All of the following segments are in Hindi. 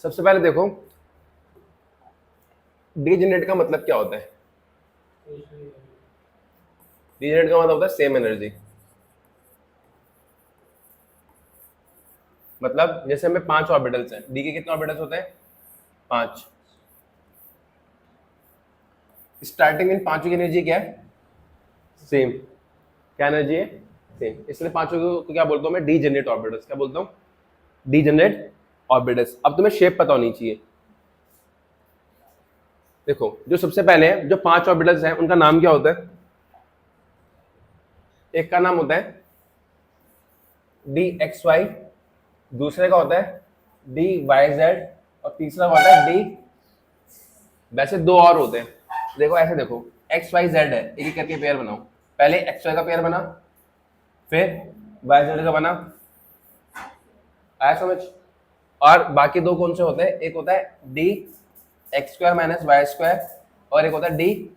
सबसे पहले देखो डीजेनरेट का मतलब क्या होता है। डीजेनरेट का मतलब होता है सेम एनर्जी। मतलब जैसे हमें 5 ऑर्बिटल्स हैं, डी के कितने ऑर्बिटल्स होते हैं? 5। स्टार्टिंग इन पांचों की एनर्जी क्या है? सेम। क्या एनर्जी है? सेम। इसलिए पांचों को क्या बोलता हूं मैं? Degenerate orbitals. क्या बोलता हूं? Degenerate orbitals. अब तुम्हें शेप पता होनी चाहिए। देखो जो सबसे पहले है, जो 5 ऑर्बिटल्स हैं उनका नाम क्या होता है? एक का नाम होता है डी एक्स वाई, दूसरे का होता है डी वाई जेड, और तीसरा होता है डी। वैसे दो और होते हैं। देखो ऐसे देखो, एक्स वाई जेड है, एक एक करके पेयर बनाओ। पहले एक्स वाई का पेयर बना, फिर वाई जेड का बना। आया समझ? और बाकी दो कौन से होते हैं? एक होता है d x square minus y square, और एक होता है डी।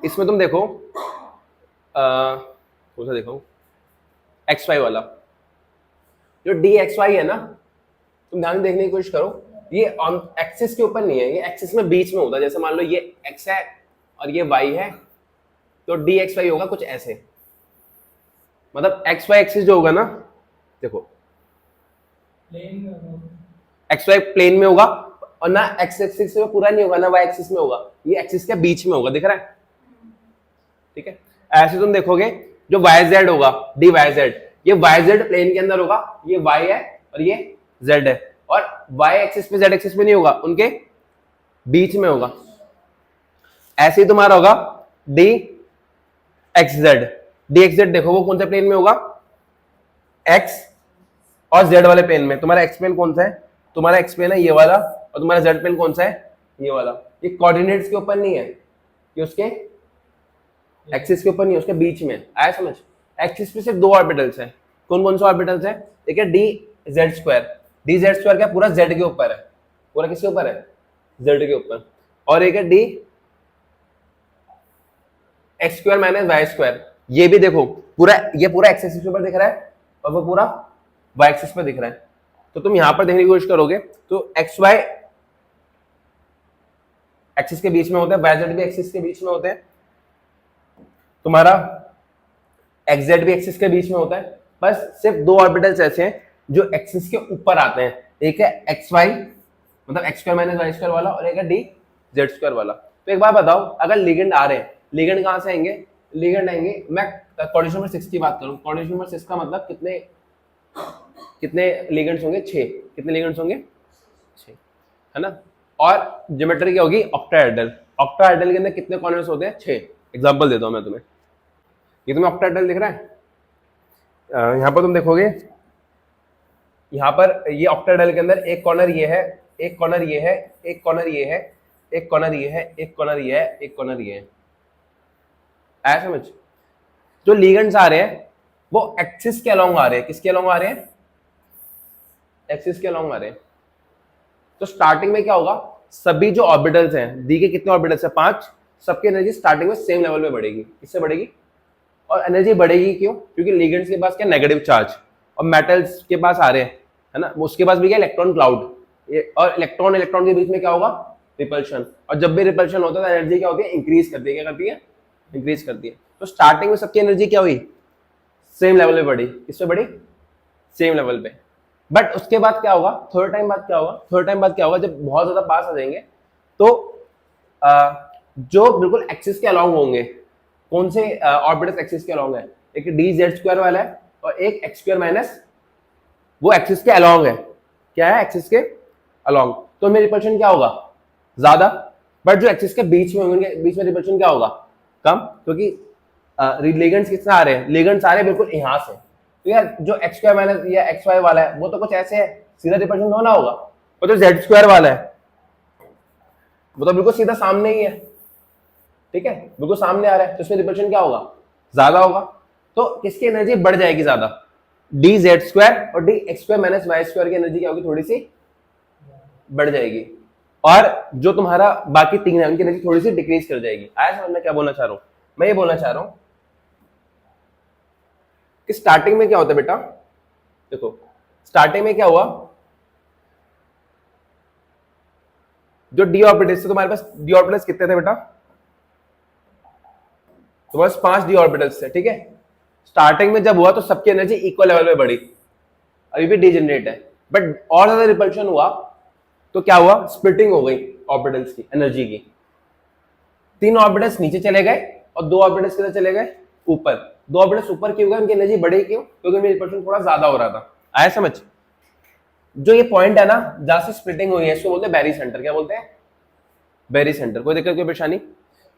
इसमें तुम देखो कौन सा देखो, एक्स वाई वाला। जो डी एक्स वाई है ना, तुम ध्यान से देखने की कोशिश करो, ये ऑन एक्सिस के ऊपर नहीं है, ये एक्सिस में बीच में होता है। जैसे मान लो ये एक्स है और ये वाई है, तो डी एक्स वाई होगा कुछ ऐसे। मतलब एक्स वाई एक्सिस जो होगा ना, देखो एक्स वाई प्लेन में होगा, और ना एक्स एक्सिस में पूरा नहीं होगा, ना वाई एक्सिस में होगा, ये एक्सिस के बीच में होगा। दिख रहा है? ठीक है। ऐसे तुम देखोगे जो वाई जेड होगा, डी वाई जेड, ये वाई जेड प्लेन के अंदर होगा, ये वाई है और ये जेड है, और वाई एक्सिस पे जेड एक्सिस पे नहीं होगा, उनके बीच में होगा। ऐसे ही तुम्हारा होगा D x Z. D x Z देखो वो कौन से प्लेन में होगा? एक्स और जेड वाले प्लेन में। तुम्हारा एक्स प्लेन कौन सा है? तुम्हारा एक्स प्लेन है ये वाला, और तुम्हारा जेड प्लेन कौन सा है? ये वाला। ये कोऑर्डिनेट्स के ऊपर नहीं है, ये उसके एक्सिस के ऊपर नहीं है, उसके बीच में। आया समझ? एक्सिस पे सिर्फ दो ऑर्बिटल्स हैं। कौन कौन से ऑर्बिटल्स हैं? एक है d z square. D z square क्या पूरा जेड के ऊपर है? पूरा किसके ऊपर है? जेड के ऊपर। और एक है d x square minus y square. ये भी देखो पूरा, ये पूरा एक्स एक्सिस के ऊपर दिख रहा है, और वो पूरा वाई एक्सिस पे दिख रहा है। तो तुम यहां पर देखने की कोशिश करोगे तो एक्स वाई एक्सिस के बीच में होते हैं, वाई जेड भी एक्सिस के बीच में होते हैं, तुम्हारा एक्स जेड भी एक्सिस के बीच में होता है। बस सिर्फ दो ऑर्बिटल्स ऐसे हैं जो एक्सिस के ऊपर आते हैं। एक है एक्स वाई, मतलब x square minus y square वाला, और एक है डी जेड स्क्वायर वाला। तो एक बात बताओ, अगर लिगेंड आ रहे हैं, लिगेंड कहां से आएंगे? लिगेंड आएंगे, मैं कोऑर्डिनेशन नंबर 6 की बात करूं। कोऑर्डिनेशन नंबर 6 का मतलब कितने कितने लिगेंड्स होंगे? 6। कितने लिगेंड्स होंगे? 6, है ना। और ज्योमेट्री क्या होगी? ऑक्टाहेड्रल। ऑक्टाहेड्रल के अंदर कितने कॉर्नर्स होते हैं? 6। एग्जांपल देता हूं मैं तुम्हें। ये तुम्हें ऑक्टाहेड्रल दिख रहा है? यहां पर तुम देखोगे, यहां पर ये ऑक्टाहेड्रल के अंदर एक कॉर्नर ये है, एक कॉर्नर ये है, एक कॉर्नर ये है, एक कॉर्नर ये है, एक कॉर्नर ये है, एक कॉर्नर ये है। आया समझ? जो लिगेंड्स आ रहे हैं वो एक्सिस के अलोंग आ रहे हैं। किसके अलोंग आ रहे हैं? एक्सिस के अलोंग आ रहे हैं। तो स्टार्टिंग में क्या होगा? सभी जो ऑर्बिटल्स हैं, दी के कितने ऑर्बिटल्स हैं? 5। सबकी एनर्जी स्टार्टिंग में सेम लेवल में बढ़ेगी। किससे बढ़ेगी? और एनर्जी बढ़ेगी क्यों? क्योंकि लिगेंड्स के पास क्या? Negative charge. और मेटल्स के पास आ रहे हैं, है ना, उसके पास भी क्या? Electron cloud. और इलेक्ट्रॉन इलेक्ट्रॉन के बीच में क्या होगा? रिपल्शन। और जब भी रिपल्शन होता है तो एनर्जी क्या होती है? इंक्रीज करती है। क्या करती है? इंक्रीज करती है। तो स्टार्टिंग में सबकी एनर्जी क्या हुई? सेम लेवल पे बढ़ी। किससे बढ़ी? सेम लेवल पे। बट उसके बाद क्या होगा? थोड़े टाइम बाद क्या होगा? थोड़े टाइम बाद क्या होगा? जब बहुत ज्यादा पास आ जाएंगे तो जो बिल्कुल एक्सिस के अलोंग होंगे, कौन से ऑर्बिटल्स एक्सिस के अलोंग है? एक डी जेड स्क्वायर वाला है, और एक एक्स स्क्वायर माइनस, वो एक्सिस के अलोंग है। क्या है? एक्सिस के अलोंग। तो में रिपल्शन क्या होगा? ज्यादा। बट जो एक्सिस के बीच में होंगे, उनके बीच में रिपल्शन क्या होगा? कम। क्योंकि लिगेंड्स किससे आ रहे हैं? लिगेंड्स आ रहे हैं बिल्कुल यहां से। तो यार जो एक्स स्क्वायर माइनस या एक्स वाई वाला है वो तो कुछ ऐसे है, सीधा रिपल्शन होना होगा। और जो जेड स्क्वायर वाला है वो तो बिल्कुल सीधा सामने ही है। ठीक है, बिल्कुल सामने आ रहा है, तो इसमें रिपल्शन क्या होगा? ज्यादा होगा। तो किसकी एनर्जी बढ़ जाएगी? ज्यादा। डी जेड स्क्वायर और d x square minus y square की एनर्जी क्या होगी? थोड़ी सी बढ़ जाएगी। और जो तुम्हारा बाकी तीन है उनकी एनर्जी थोड़ी सी डिक्रीज कर जाएगी। आया समझ में क्या बोलना चाह रहा हूं? मैं ये बोलना चाह रहा हूं कि स्टार्टिंग में क्या होता है बेटा? देखो स्टार्टिंग में क्या हुआ? जो डी ऑर्बिटल्स थे, तुम्हारे पास डी ऑर्बिटल्स कितने थे बेटा? तुम्हारे पास 5 डी ऑर्बिटल्स थे, ठीक है। स्टार्टिंग में जब हुआ तो सबकी एनर्जी इक्वल लेवल पे बढ़ी, अभी भी डीजनरेट है, बट और ज्यादा रिपल्शन हुआ तो क्या हुआ? स्प्लिटिंग हो गई ऑर्बिटल्स की एनर्जी की। 3 ऑर्बिटल्स नीचे चले गए और 2 ऑर्बिटल्स किधर चले गए? ऊपर। 2 ऑर्बिटल्स ऊपर क्यों गए? उनकी एनर्जी बढ़ी क्यों? क्योंकि उनमें रिपल्शन थोड़ा ज्यादा हो रहा था। आया समझ? जो ये पॉइंट है ना जहां से स्प्लिटिंग हुई है, इसको बोलते हैं बैरी सेंटर। क्या बोलते हैं? बैरी सेंटर। कोई दिक्कत, कोई परेशानी?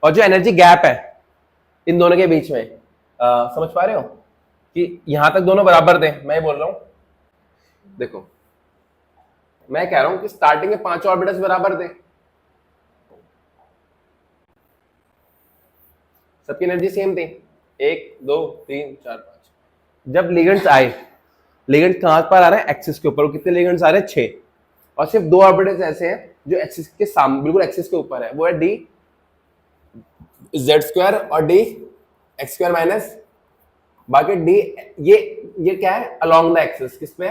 और जो एनर्जी गैप है इन दोनों के बीच में, समझ पा रहे हो कि यहां तक दोनों बराबर थे? मैं बोल रहा हूं, देखो मैं कह रहा हूं कि स्टार्टिंग में 5 ऑर्बिटल्स बराबर थे, सबकी एनर्जी सेम थी, 1 2 3 4 5। जब लिगेंड्स आए, लिगेंड्स कहां पर आ रहे हैं? एक्सिस के ऊपर। वो कितने लिगेंड्स आ रहे हैं? 6। और सिर्फ 2 ऑर्बिटल्स ऐसे हैं जो एक्सिस के सामने, बिल्कुल एक्सिस के ऊपर है, वो है डी जेड स्क्वायर और डी एक्स स्क्वायर माइनस, बाकी डी ये क्या है? Along the axis. किस पे?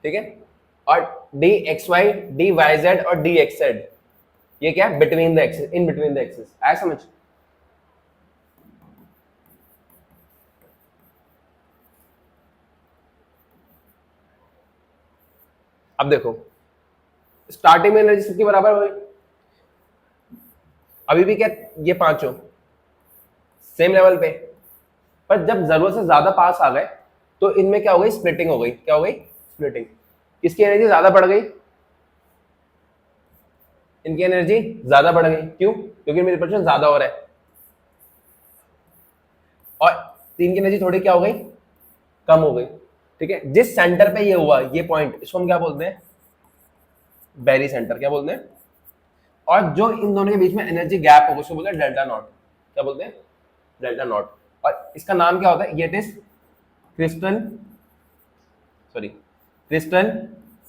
ठीक है। और d x y, d y z और डी एक्स जेड, ये क्या है? Between the axis, in between the axis. आया समझ? अब देखो स्टार्टिंग में एनर्जी सबकी बराबर हो गई, अभी भी क्या ये पांचों सेम लेवल पे, पर जब जरूरत से ज्यादा पास आ गए तो इनमें क्या हो गई? स्प्लिटिंग हो गई। क्या हो गई? स्प्लिटिंग। किसकी एनर्जी ज्यादा बढ़ गई? इनकी एनर्जी ज्यादा बढ़ गई। क्यों? क्योंकि इनमें रिपल्शन ज्यादा हो रहा है। और 3 की एनर्जी थोड़ी क्या हो गई? कम हो गई। ठीक है। जिस सेंटर पे ये हुआ, ये पॉइंट, इसको हम क्या बोलते हैं? बैरी सेंटर। क्या बोलते हैं? और जो इन दोनों के बीच में एनर्जी गैप होगा उसको बोलते हैं डेल्टा नॉट। क्या बोलते हैं? Delta not. और इसका नाम क्या होता है? ये is crystal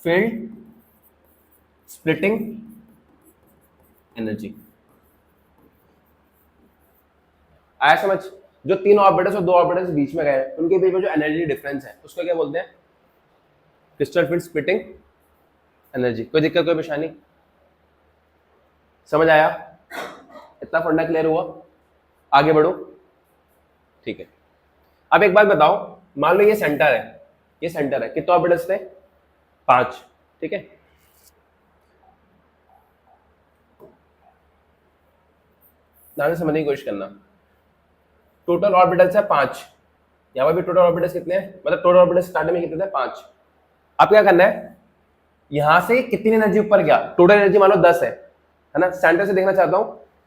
field splitting energy. आया समझ? जो 3 ऑर्बिटल्स और 2 ऑर्बिटल्स बीच में गए उनके बीच में जो एनर्जी डिफरेंस है उसको क्या बोलते हैं? Crystal field splitting energy. कोई दिक्कत, कोई परेशानी? समझ आया? इतना फंडा क्लियर हुआ? आगे बढ़ो। ठीक है। अब एक बात बताओ, मान लो ये सेंटर है, ये सेंटर है, कितने ऑर्बिटल्स थे? 5। ठीक है। ध्यान से समझने की कोशिश करना। टोटल ऑर्बिटल्स है 5। यहां पर भी टोटल ऑर्बिटल्स कितने हैं? मतलब टोटल ऑर्बिटल्स स्टार्टिंग में कितने थे? 5। अब क्या करना है? यहां से कितनी एनर्जी ऊपर गया? टोटल एनर्जी मान लो 10 है ना? सेंटर से देखना चाहता हूं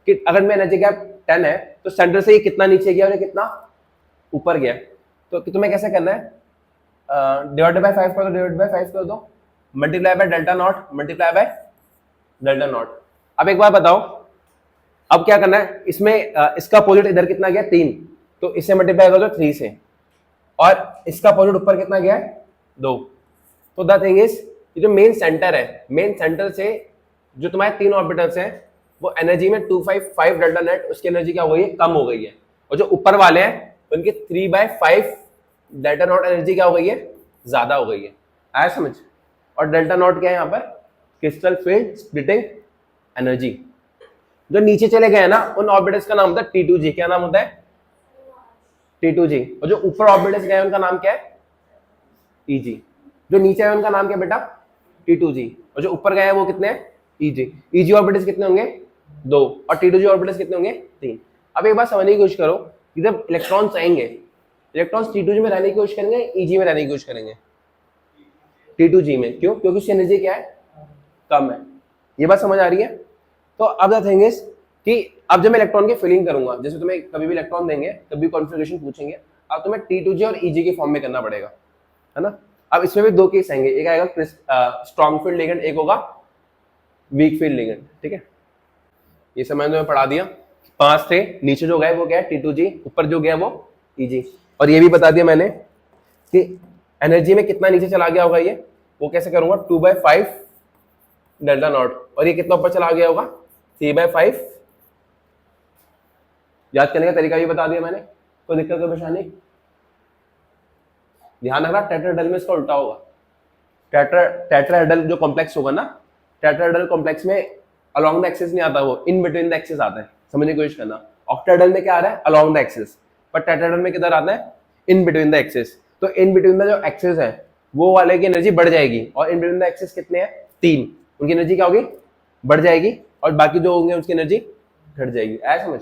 कि अगर मैं एनर्जी गैप 10 है तो सेंटर से ये कितना नीचे गया और ये कितना ऊपर गया। तो तुम्हें कैसे करना है? डिवाइडेड बाय 5 कर दो, डिवाइडेड बाय 5 कर दो, multiply by delta not, multiply by delta not. अब एक बार बताओ, अब क्या करना है इसमें? इसका अपोजिट इधर कितना गया? 3, तो इसे मल्टीप्लाई कर दो 3 से, और इसका अपोजिट ऊपर कितना गया? 2। तो द थिंग इज, ये जो मेन सेंटर है, मेन सेंटर से जो तुम्हारे 3 ऑर्बिटल्स हैं वो एनर्जी में 255 डेल्टा नेट, उसकी एनर्जी क्या हो गई है? कम हो गई है। और जो ऊपर वाले हैं उनकी 3/5 डेल्टा नॉट एनर्जी क्या हो गई है? ज्यादा हो गई है। आया समझ? और डेल्टा नॉट क्या है यहाँ पर? Crystal field splitting energy. जो नीचे चले गए हैं ना उन ऑर्बिटल्स का नाम होता है T2G। क्या नाम होता है? T2G। और जो ऊपर ऑर्बिटल्स गए उनका नाम क्या है? EG। जो नीचे है उनका नाम क्या बेटा? T2G। और जो ऊपर गए हैं वो कितने हैं? EG। EG ऑर्बिटल्स कितने होंगे? 2। और T2G ऑर्बिटल्स कितने होंगे? 3। अब एक बात समझने की कोशिश करो कि जब इलेक्ट्रॉन्स आएंगे, इलेक्ट्रॉन्स T2G में रहने की कोशिश करेंगे, EG में रहने की कोशिश करेंगे? T2G में। क्यों? क्योंकि उसकी एनर्जी क्या है? कम है। ये बात समझ आ रही है? तो अब द थिंग इज कि अब जब मैं इलेक्ट्रॉन की फिलिंग करूंगा, जैसे तुम्हें कभी भी इलेक्ट्रॉन देंगे, कभी कॉन्फ़िगरेशन पूछेंगे, अब तुम्हें T2G और EG के फॉर्म में करना पड़ेगा, है ना? अब इसमें भी 2 केस आएंगे, एक आएगा स्ट्रॉन्ग फील्ड लिगेंड, एक होगा वीक फील्ड लिगेंड। ठीक है। ये सब मैंने पढ़ा दिया। 5 थे, नीचे जो गए वो क्या है? T2G, ऊपर जो गया वो EG। और ये भी बता दिया मैंने कि एनर्जी में कितना नीचे चला गया होगा ये, वो कैसे करूंगा? 2/5 डेल्टा नॉट। और ये कितना ऊपर चला गया होगा? 3/5। याद करने का तरीका भी बता दिया मैंने। कोई दिक्कत, कोई परेशानी? ध्यान रखना टेट्राहेड्रल में इसका उल्टा होगा। टेट्राहेड्रल जो कॉम्प्लेक्स होगा ना, टेट्राहेड्रल कॉम्प्लेक्स में अलोंग द एक्सिस नहीं आता, वो इन बिटवीन द एक्सिस आता है। समझने की कोशिश करना, ऑक्टाहेड्रल में क्या आ रहा है, अलोंग द एक्सिस, पर टेट्राहेड्रल में किधर आता है, इन बिटवीन द एक्सिस। तो इन बिटवीन द जो एक्सिस है वो वाले की एनर्जी बढ़ जाएगी, और इन बिटवीन द एक्सिस कितने हैं, 3, उनकी एनर्जी क्या होगी, बढ़ जाएगी, और बाकी जो होंगे उसकी एनर्जी घट जाएगी। ऐसा समझ,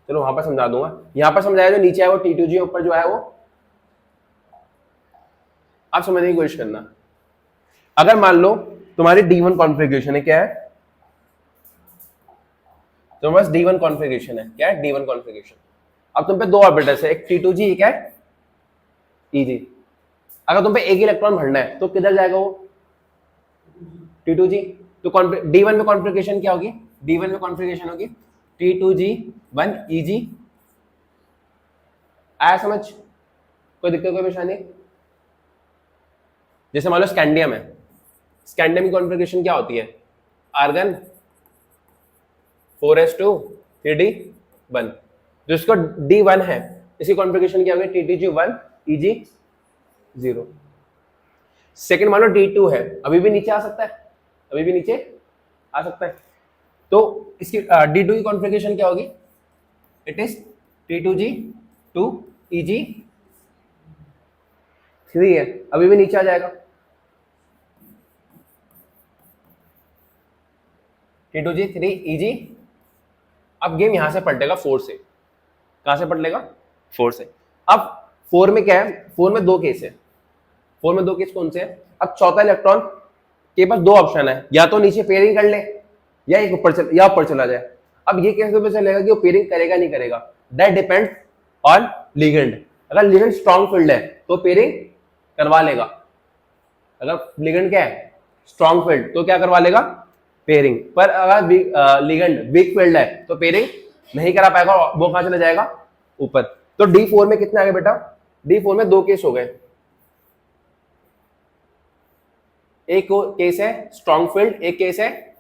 चलो वहां पर समझा दूंगा, यहां पर समझाया जो नीचे है वो T2G, ऊपर जो है वो आप समझने की कोशिश करना। अगर मान लो तुम्हारी D1 कॉन्फ़िगरेशन है, क्या है, तो बस D1 कॉन्फ़िगरेशन है, क्या है, D1 कॉन्फ़िगरेशन। अब तुम पे 2 ऑर्बिटल्स है, एक T2G, एक है EG। अगर तुम पे एक इलेक्ट्रॉन भरना है तो किधर जाएगा वो, T2G। तो D1 में कॉन्फ़िगरेशन क्या होगी, D1 में कॉन्फ़िगरेशन होगी T2G1 EG। आया समझ, कोई दिक्कत कोई परेशानी। जैसे मान लो स्कैंडियम है, स्कैंडियम की कॉन्फ़िगरेशन क्या होती है, आर्गन 4s2 3d1, जो इसको D1 है इसकी कॉन्फ़िगरेशन क्या होगी, T2G1 EG0। सेकंड मान लो D2 है, अभी भी नीचे आ सकता है, अभी भी नीचे आ सकता है, तो इसकी D2 की कॉन्फ़िगरेशन क्या होगी, इट इज T2G2 EG3 है, अभी भी नीचे आ जाएगा, T2G3 EG। अब गेम यहां से पलटेगा 4 से, कहां से पलटेगा, 4 से। अब 4 में क्या है, 4 में 2 केस है, 4 में 2 केस कौन से हैं। अब चौथा इलेक्ट्रॉन के पास 2 ऑप्शन है, या तो नीचे पेयरिंग कर ले या एक ऊपर चला जाए। अब ये कैसे पता चलेगा कि वो पेयरिंग करेगा नहीं करेगा, दैट डिपेंड ऑन लिगेंड। अगर लिगेंड स्ट्रॉन्ग फील्ड है तो पेयरिंग करवा लेगा, अगर लिगेंड क्या है, स्ट्रॉन्ग फील्ड, तो क्या करवा लेगा, पेयरिंग। पर अगर लिगेंड वीक फील्ड है तो पेयरिंग नहीं करा पाएगा, वो कहां चला जाएगा, ऊपर। तो D4 में कितने आ गए बेटा, D4 में 2 केस हो गए, एक केस है स्ट्रॉन्ग फील्ड, एक केस है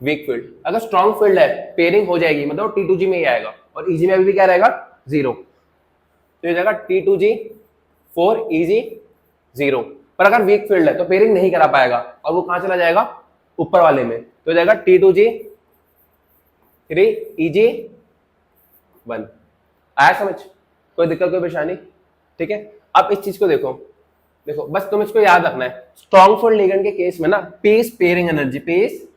वीक फील्ड। अगर स्ट्रॉन्ग फील्ड है पेयरिंग हो जाएगी, मतलब T2G में ही आएगा, और EG में अभी भी क्या रहेगा, 0, तो ये जाएगा T2G4 EG0। पर अगर वीक फील्ड है तो पेयरिंग नहीं करा पाएगा, और वो कहां चला जाएगा, ऊपर वाले में, तो जाएगा T2G3 EG1। आया समझ, कोई दिक्कत कोई परेशानी, ठीक है। अब इस चीज को देखो, देखो बस तुम इसको याद रखना है, स्ट्रॉन्ग फील्ड लिगेंड के केस में ना पीस पेयरिंग एनर्जी, पीस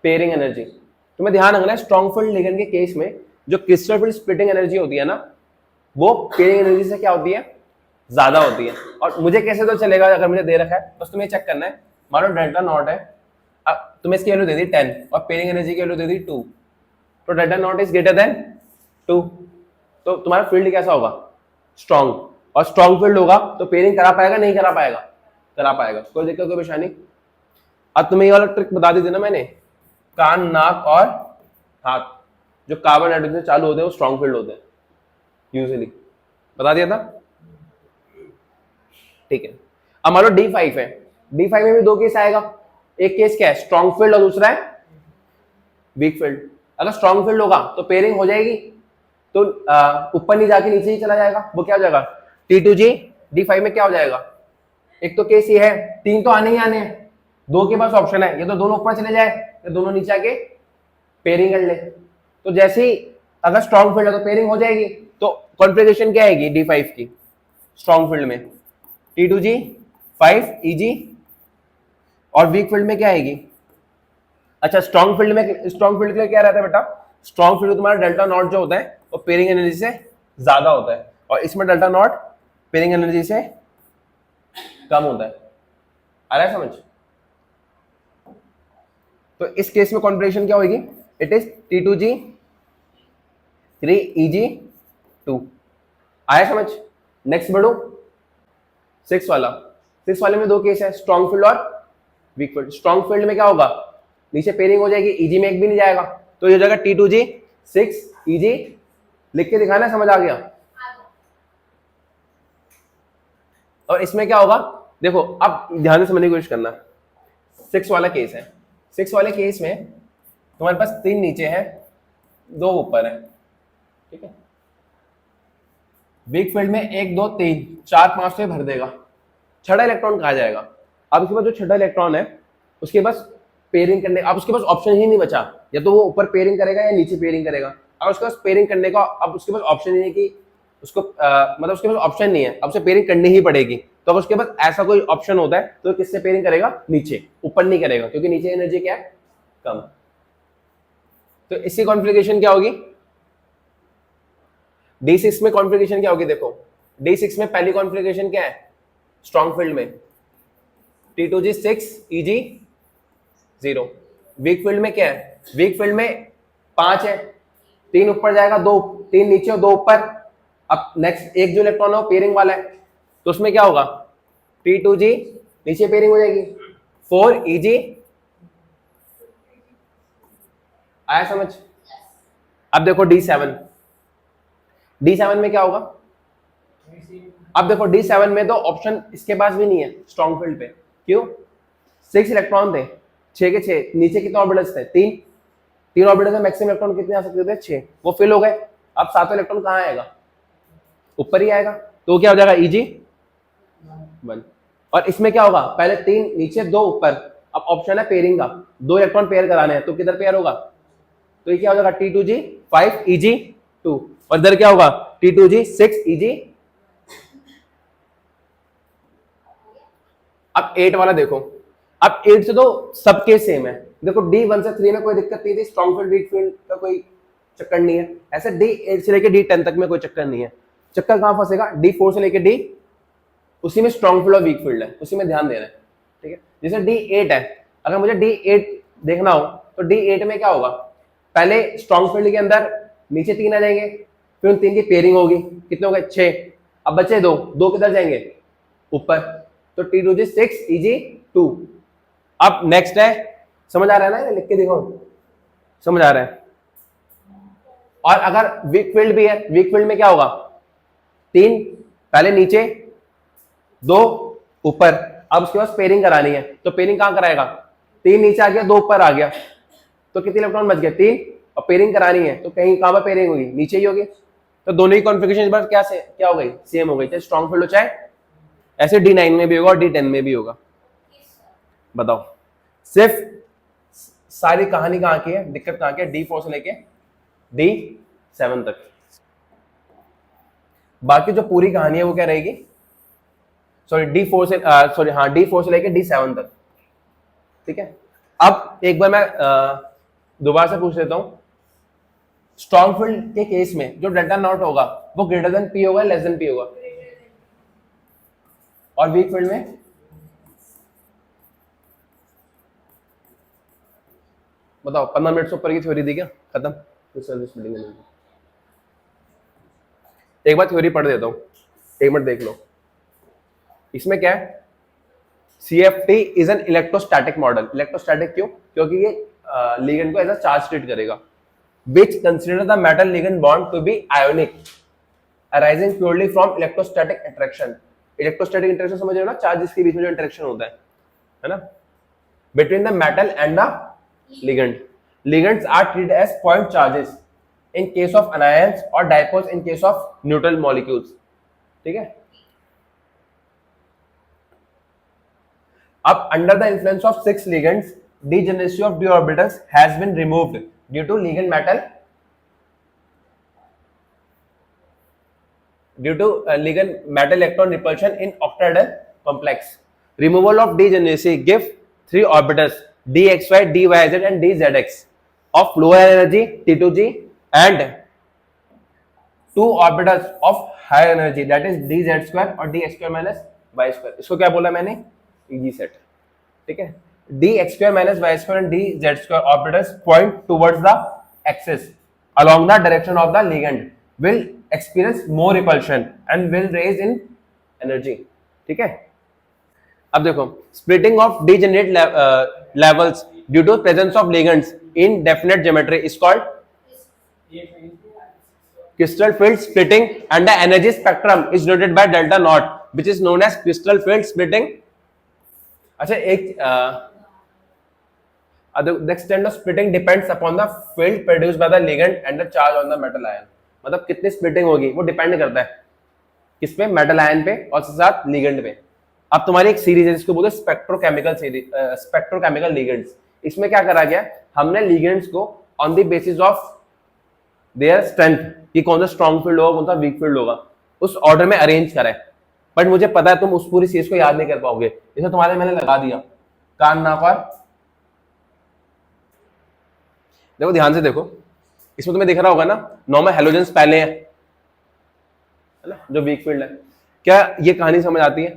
पेयरिंग एनर्जी तुम्हें ध्यान रखना है। स्ट्रॉन्ग फील्ड लिगेंड के केस में जो क्रिस्टल फील्ड स्प्लिटिंग एनर्जी होती है ना, वो पेयरिंग एनर्जी से क्या होती है, ज्यादा होती है। और मुझे कैसे तो चलेगा, अगर मुझे दे रखा है बस तुम्हें चेक करना है, मानो डेल्टा नॉट है, अब तुम्हें इसकी वैल्यू दे दी 10 और पेयरिंग एनर्जी की वैल्यू दे दी 2, तो delta not is greater than 2, तो तुम्हारा फील्ड कैसा होगा, स्ट्रॉन्ग। और स्ट्रॉन्ग फील्ड होगा तो पेयरिंग करा पाएगा नहीं करा पाएगा, करा पाएगा, कोई दिक्कत कोई परेशानी। अब तुम्हें ये वाला ट्रिक बता दी थी ना मैंने, कान नाक और हाथ, जो कार्बन नाइट्रोजन से चालू होते हैं वो स्ट्रॉन्ग फील्ड होते हैं यूजुअली, बता दिया था, ठीक है। अब मान लो D5 है, D5 में भी 2 केस आएगा, एक केस क्या है, स्ट्रॉन्ग फील्ड, और दूसरा है वीक फील्ड। अगर स्ट्रॉन्ग फील्ड होगा तो पेयरिंग हो जाएगी, तो ऊपर नहीं जाके नीचे ही चला जाएगा, वो क्या हो जाएगा, T2G D5 में क्या हो जाएगा। एक तो केस ये है, 3 तो आने ही आने हैं, 2 के पास ऑप्शन है, ये तो दोनों ऊपर चले जाए या दोनों नीचे आके पेयरिंग कर ले। तो जैसे ही अगर स्ट्रॉन्ग फील्ड है तो पेयरिंग हो जाएगी, तो कॉन्फ़िगरेशन क्या आएगी D5 की स्ट्रॉन्ग फील्ड में, T2G5 EG, और वीक फील्ड में क्या आएगी, अच्छा स्ट्रॉन्ग फील्ड में, स्ट्रॉन्ग फील्ड के लिए क्या रहता है बेटा, स्ट्रॉन्ग फील्ड तुम्हारा डेल्टा नॉट जो होता है वो पेयरिंग एनर्जी से ज्यादा होता है, और इसमें डेल्टा नॉट पेयरिंग एनर्जी से कम होता है। आ रहा है समझ, तो इस केस में कॉन्फ़िगरेशन क्या होगी, इट इज T2G3 EG2। आया समझ। नेक्स्ट बढ़ो, 6 वाला, 6 वाले में 2 केस है, स्ट्रॉन्ग फील्ड और वीक फील्ड। स्ट्रॉन्ग फील्ड में क्या होगा, नीचे पेयरिंग हो जाएगी, EG में एक भी नहीं जाएगा, तो ये हो जाएगा T2G6 EG, लिख के दिखाना, समझ आ गया। और इसमें क्या होगा, देखो अब ध्यान से समझने की कोशिश करना, 6 वाला केस है, 6 वाले केस में तुम्हारे पास 3 नीचे है 2 ऊपर है, ठीक है, वीक फील्ड में 1 2 3 4 5 से भर देगा, छठा इलेक्ट्रॉन कहा जाएगा। अब उसके पास जो छठा इलेक्ट्रॉन है उसके पास पेयरिंग करने, अब उसके पास ऑप्शन ही नहीं बचा, या तो वो ऊपर पेयरिंग करेगा या नीचे पेयरिंग करेगा। अब उसके पास पेयरिंग करने का, अब उसके पास ऑप्शन नहीं है कि उसको मतलब उसके पास ऑप्शन नहीं है, अब उसे पेयरिंग करनी ही पड़ेगी। तो अब उसके पास ऐसा कोई ऑप्शन होता है तो किससे पेयरिंग करेगा, नीचे, ऊपर नहीं करेगा, क्योंकि नीचे एनर्जी क्या है, कम। तो इसकी कॉन्फ़िगरेशन क्या होगी, D6 में कॉन्फ़िगरेशन क्या होगी, देखो D6 में पहली कॉन्फ़िगरेशन क्या है, स्ट्रॉन्ग फील्ड में T2G 6 EG 0। वीक फील्ड में क्या है, वीक फील्ड में 5 है, 3 ऊपर जाएगा, 2 3 नीचे और 2 ऊपर। अब नेक्स्ट एक जो इलेक्ट्रॉन है वो पेयरिंग वाला है, तो उसमें क्या होगा, T2G नीचे पेयरिंग हो जाएगी, 4 EG। आया समझ। अब देखो D7, D7 में क्या होगा, अब देखो D7 में तो ऑप्शन इसके पास भी नहीं है स्ट्रॉन्ग फील्ड पे, क्यों, 6 इलेक्ट्रॉन थे, 6 के 6, नीचे कितने ऑर्बिटल्स थे, 3 ऑर्बिटल में मैक्सिमम इलेक्ट्रॉन कितने आ सकते थे, 6, वो फिल हो गए। अब सातवां इलेक्ट्रॉन कहाँ आएगा, ऊपर ही आएगा, तो क्या हो जाएगा EG 1। और इसमें क्या होगा, पहले 3 नीचे 2 ऊपर, अब ऑप्शन है पेयरिंग का, 2 इलेक्ट्रॉन पेयर कराने हैं, तो किधर पेयर होगा, तो ये क्या हो जाएगा T2G 5 EG 2, और इधर क्या होगा T2G 6 EG। अब 8 वाला देखो, अब 8 से तो सबके सेम है, देखो D1 से 3 में कोई दिक्कत नहीं थी, स्ट्रॉन्ग फील्ड वीक फील्ड का कोई चक्कर नहीं है, ऐसे D8 से लेके D10 तक में कोई चक्कर नहीं है। चक्कर कहां फंसेगा, D4 से लेके D, उसी में स्ट्रॉन्ग फील्ड और वीक फील्ड है, उसी में ध्यान देना है, ठीक है। जैसे D8 है, अगर मुझे D8 देखना हो तो D8 में क्या होगा, पहले स्ट्रॉन्ग फील्ड के अंदर नीचे 3 आ जाएंगे, फिर उन 3 की पेयरिंग होगी, कितने हो गए 6, अब बचे 2 किधर जाएंगे, ऊपर, तो T2G 6 EG 2। अब नेक्स्ट है, समझ आ रहा है ना, लिख के देखो, समझ आ रहा है। और अगर वीक फील्ड भी है, वीक फील्ड में क्या होगा, 3 पहले नीचे, 2 ऊपर, अब उसके बाद पेयरिंग करानी है, तो पेयरिंग कहां कराएगा, 3 नीचे आ गया, 2 ऊपर आ गया, तो कितने इलेक्ट्रॉन बच गए, 3, और पेयरिंग करानी है तो कहीं कहां पर पेयरिंग होगी, नीचे ही होगी। तो दोनों ही कॉन्फ़िगरेशन बस क्या हो गई, सेम हो गई, चाहे स्ट्रॉन्ग फील्ड हो चाहे ऐसे D9 में भी होगा और D10 में भी होगा। बताओ, सिर्फ सारी कहानी कहां की है, दिक्कत कहां की है, D4 से लेके D7 तक, बाकी जो पूरी कहानी है वो क्या रहेगी, सॉरी D4 से D4 से लेके D7 तक, ठीक है। अब एक बार मैं दोबारा से पूछ लेता हूं, स्ट्रॉन्ग फील्ड के केस में जो डेल्टा नॉट होगा वो ग्रेटर देन P होगा, लेस देन P होगा, और वीक फील्ड में बताओ, 15 मिनट से ऊपर की थ्योरी दी क्या, खत्म, एक बार थ्योरी पढ़ देता हूं, 1 मिनट देख लो। इसमें क्या है, CFT is an electrostatic model, electrostatic क्यों, क्योंकि ये लिगेंड को एज अ चार्ज ट्रीट करेगा, which consider the metal ligand bond to be ionic arising purely from electrostatic attraction। Electrostatic interaction समझ रहे हो ना, चार्जेस के बीच में जो इंटरेक्शन होता है ना, between the metal and the ligand। ligands are treated as point charges in case of anions or dipoles in case of neutral molecules, ठीक है। अब under the influence of 6 ligands, degeneracy of d orbitals has been removed due to ligand metal electron repulsion in octahedral complex। Removal of degeneracy give 3 orbitals dxy, dyz and dzx of lower energy T2G and 2 orbitals of higher energy that is dz square और dx square minus y square। इसको क्या बोला मैंने, EG सेट, ठीक है। dx square minus y square and dz square orbitals point towards the axis along the direction of the ligand will experience more repulsion and will raise in energy, ठीक है। अब देखो, splitting of degenerate levels due to presence of ligands in definite geometry is called crystal field splitting and the energy spectrum is denoted by delta naught which is known as crystal field splitting। अच्छा, एक the extent of splitting depends upon the field produced by the ligand and the charge on the metal ion। मतलब कितनी स्प्लिटिंग होगी वो डिपेंड करता है किस पे, मेटल आयन पे और साथ लिगेंड पे। अब तुम्हारी एक सीरीज है जिसको बोलते हैं स्पेक्ट्रोकेमिकल सीरीज, स्पेक्ट्रोकेमिकल लिगेंड्स। इसमें क्या करा गया, हमने लिगेंड्स को on the basis of their strength कि कौन सा स्ट्रॉन्ग फील्ड होगा, कौन सा वीक फील्ड होगा, उस ऑर्डर में अरेंज करा है। बट मुझे पता है तुम उस पूरी चीज को याद नहीं कर पाओगे, इसे तुम्हारे मैंने लगा दिया कान नाक और। देखो ध्यान से देखो, इसमें तुम्हें दिख रहा होगा ना, नॉर्मल हेलोजेंस पहले है ना, जो वीक फील्ड है। क्या ये कहानी समझ आती है?